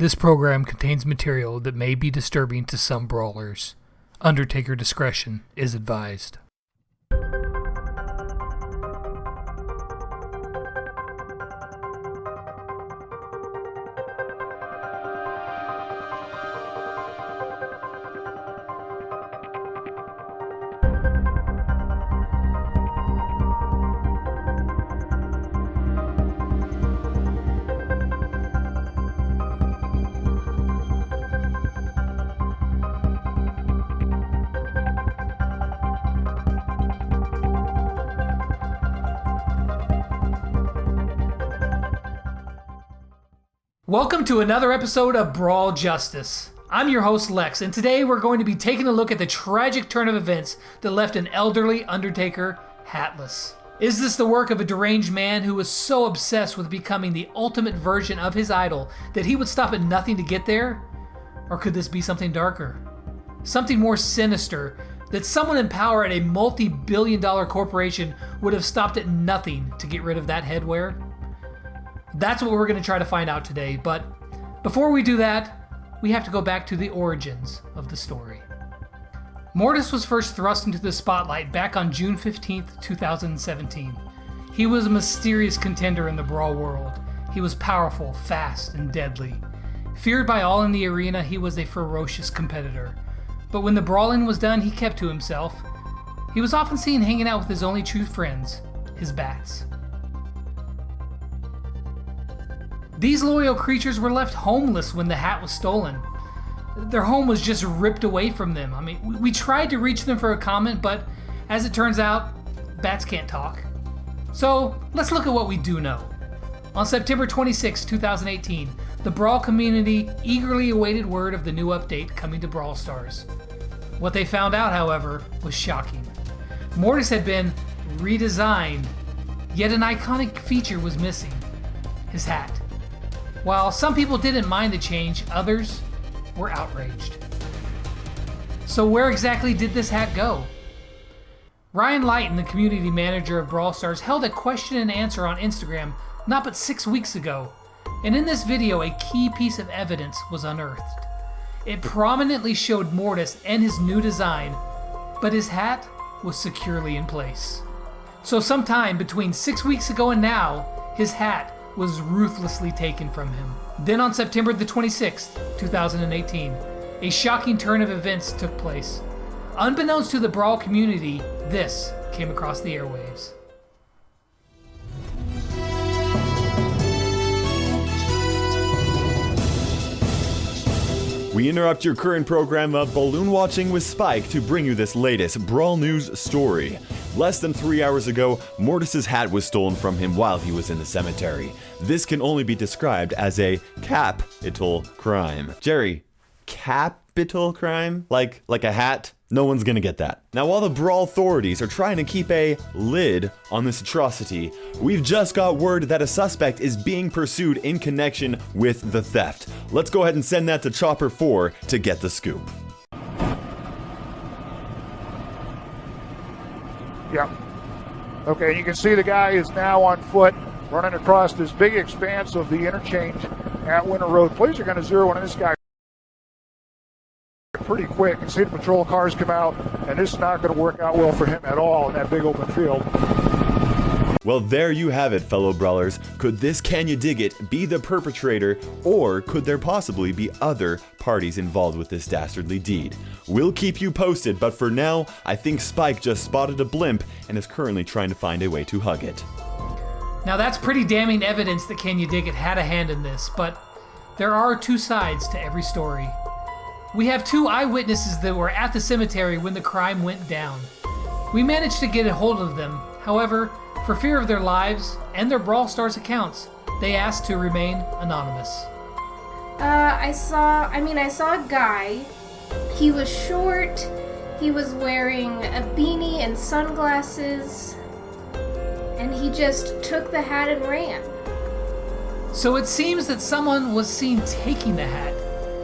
This program contains material that may be disturbing to some brawlers. Undertaker discretion is advised. Welcome to another episode of Brawl Justice. I'm your host Lex, and today we're going to be taking a look at the tragic turn of events that left an elderly Undertaker hatless. Is this the work of a deranged man who was so obsessed with becoming the ultimate version of his idol that he would stop at nothing to get there? Or could this be something darker? Something more sinister that someone in power at a multi-billion-dollar corporation would have stopped at nothing to get rid of that headwear? That's what we're going to try to find out today, but before we do that, we have to go back to the origins of the story. Mortis was first thrust into the spotlight back on June 15th, 2017. He was a mysterious contender in the Brawl world. He was powerful, fast, and deadly. Feared by all in the arena, he was a ferocious competitor. But when the brawling was done, he kept to himself. He was often seen hanging out with his only true friends, his bats. These loyal creatures were left homeless when the hat was stolen. Their home was just ripped away from them. I mean, we tried to reach them for a comment, but as it turns out, bats can't talk. So let's look at what we do know. On September 26, 2018, the Brawl community eagerly awaited word of the new update coming to Brawl Stars. What they found out, however, was shocking. Mortis had been redesigned, yet an iconic feature was missing: his hat. While some people didn't mind the change, others were outraged. So where exactly did this hat go? Ryan Lighton, the community manager of Brawl Stars, held a question and answer on Instagram not but 6 weeks ago, and in this video a key piece of evidence was unearthed. It prominently showed Mortis and his new design, but his hat was securely in place. So sometime between 6 weeks ago and now, his hat was ruthlessly taken from him. Then on September the 26th, 2018, a shocking turn of events took place. Unbeknownst to the Brawl community, this came across the airwaves. We interrupt your current program of Balloon Watching with Spike to bring you this latest Brawl News story. Less than 3 hours ago, Mortis's hat was stolen from him while he was in the cemetery. This can only be described as a capital crime. Jerry, capital crime? Like a hat? No one's gonna get that. Now, while the Brawl authorities are trying to keep a lid on this atrocity, we've just got word that a suspect is being pursued in connection with the theft. Let's go ahead and send that to Chopper 4 to get the scoop. Yeah. Okay, you can see the guy is now on foot running across this big expanse of the interchange at Winter Road. Police are going to zero in on this guy pretty quick. You can see the patrol cars come out, and this is not going to work out well for him at all in that big open field. Well, there you have it, fellow brawlers. Could this CanYaDigIt be the perpetrator, or could there possibly be other parties involved with this dastardly deed? We'll keep you posted, but for now, I think Spike just spotted a blimp and is currently trying to find a way to hug it. Now that's pretty damning evidence that CanYaDigIt had a hand in this, but there are two sides to every story. We have two eyewitnesses that were at the cemetery when the crime went down. We managed to get a hold of them. However, for fear of their lives and their Brawl Stars accounts, they asked to remain anonymous. I saw a guy. He was short. He was wearing a beanie and sunglasses. And he just took the hat and ran. So it seems that someone was seen taking the hat,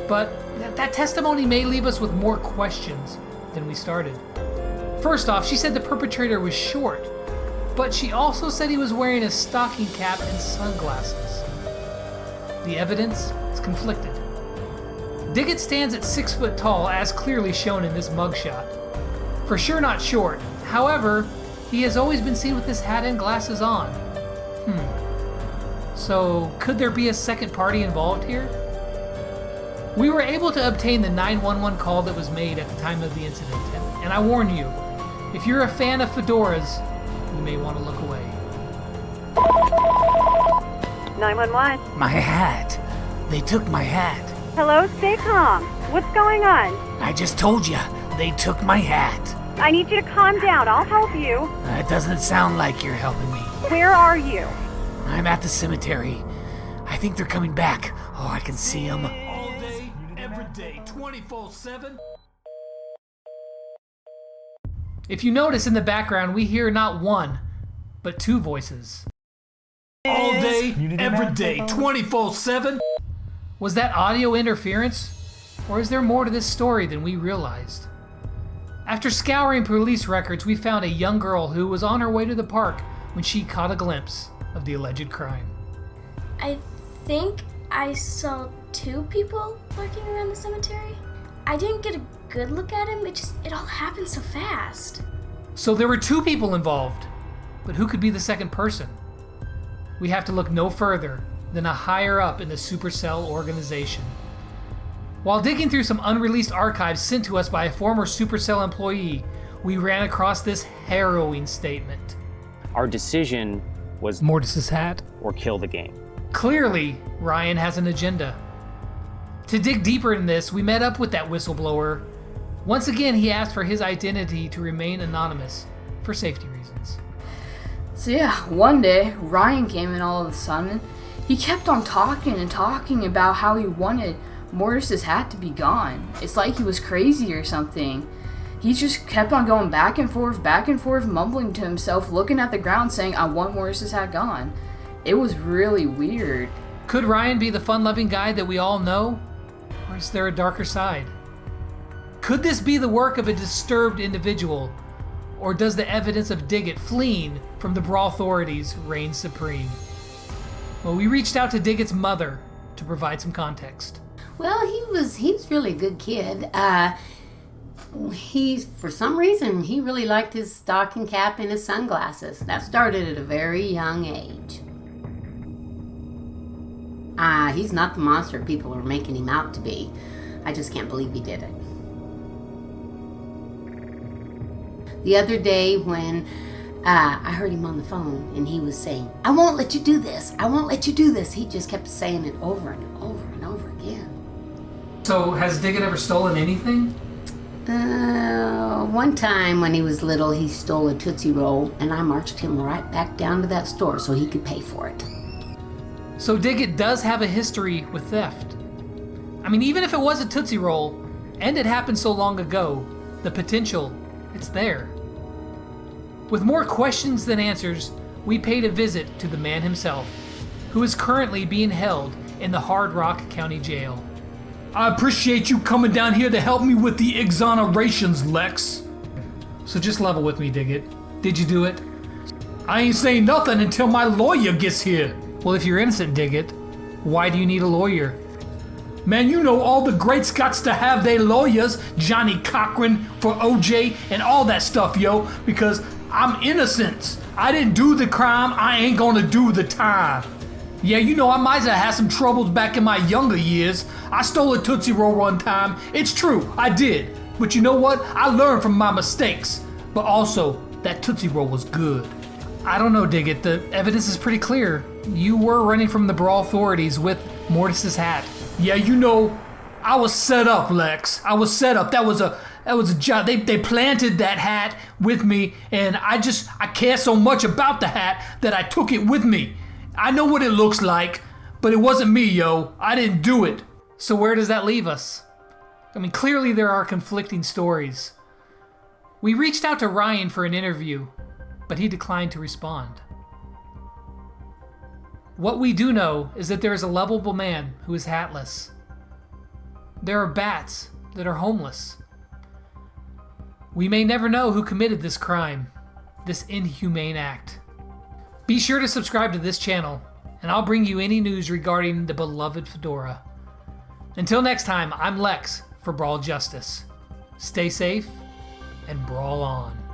but that testimony may leave us with more questions than we started. First off, she said the perpetrator was short, but she also said he was wearing a stocking cap and sunglasses. The evidence is conflicted. Digit stands at 6 foot tall, as clearly shown in this mugshot. For sure not short. However, he has always been seen with his hat and glasses on. So, could there be a second party involved here? We were able to obtain the 911 call that was made at the time of the incident, and I warn you, if you're a fan of fedoras, you may want to look away. 911. My hat. They took my hat. Hello, stay calm. What's going on? I just told you, they took my hat. I need you to calm down. I'll help you. That doesn't sound like you're helping me. Where are you? I'm at the cemetery. I think they're coming back. Oh, I can see them. All day, every day, 24/7. If you notice in the background, we hear not one, but two voices. All day, every day, 24/7. Was that audio interference? Or is there more to this story than we realized? After scouring police records, we found a young girl who was on her way to the park when she caught a glimpse of the alleged crime. I think I saw two people lurking around the cemetery. I didn't get a good look at him. It all happened so fast. So there were two people involved, but who could be the second person? We have to look no further than a higher up in the Supercell organization. While digging through some unreleased archives sent to us by a former Supercell employee, we ran across this harrowing statement. Our decision was Mortis Hat. or kill the game. Clearly, Ryan has an agenda. To dig deeper in this, we met up with that whistleblower. Once again, he asked for his identity to remain anonymous for safety reasons. So yeah, one day, Ryan came in all of a sudden. He kept on talking and talking about how he wanted Mortis's hat to be gone. It's like he was crazy or something. He just kept on going back and forth, mumbling to himself, looking at the ground saying, I want Mortis's hat gone. It was really weird. Could Ryan be the fun-loving guy that we all know? Or is there a darker side? Could this be the work of a disturbed individual? Or does the evidence of Digit fleeing from the Brawl authorities reign supreme? Well, we reached out to Digit's mother to provide some context. Well, he's really a good kid. For some reason, he really liked his stocking cap and his sunglasses. That started at a very young age. He's not the monster people are making him out to be. I just can't believe he did it. The other day when I heard him on the phone and he was saying, I won't let you do this. I won't let you do this. He just kept saying it over and over and over again. So, has Digit ever stolen anything? One time when he was little, he stole a Tootsie Roll, and I marched him right back down to that store so he could pay for it. So Digit does have a history with theft. I mean, even if it was a Tootsie Roll, and it happened so long ago, the potential, it's there. With more questions than answers, we paid a visit to the man himself, who is currently being held in the Hard Rock County Jail. I appreciate you coming down here to help me with the exonerations, Lex. So just level with me, Digit. Did you do it? I ain't saying nothing until my lawyer gets here. Well, if you're innocent, Digit, why do you need a lawyer? Man, you know all the greats gots to have their lawyers, Johnny Cochran for OJ and all that stuff, yo, because I'm innocent. I didn't do the crime, I ain't gonna do the time. Yeah, you know, I might have had some troubles back in my younger years. I stole a Tootsie Roll one time. It's true, I did. But you know what? I learned from my mistakes. But also, that Tootsie Roll was good. I don't know, Digit. The evidence is pretty clear. You were running from the Brawl authorities with Mortis's hat. Yeah, you know, I was set up, Lex. I was set up. That was a job. They planted that hat with me, and I care so much about the hat that I took it with me. I know what it looks like, but it wasn't me, yo. I didn't do it. So where does that leave us? I mean, clearly there are conflicting stories. We reached out to Ryan for an interview, but he declined to respond. What we do know is that there is a lovable man who is hatless. There are bats that are homeless. We may never know who committed this crime, this inhumane act. Be sure to subscribe to this channel, and I'll bring you any news regarding the beloved fedora. Until next time, I'm Lex for Brawl Justice. Stay safe and brawl on.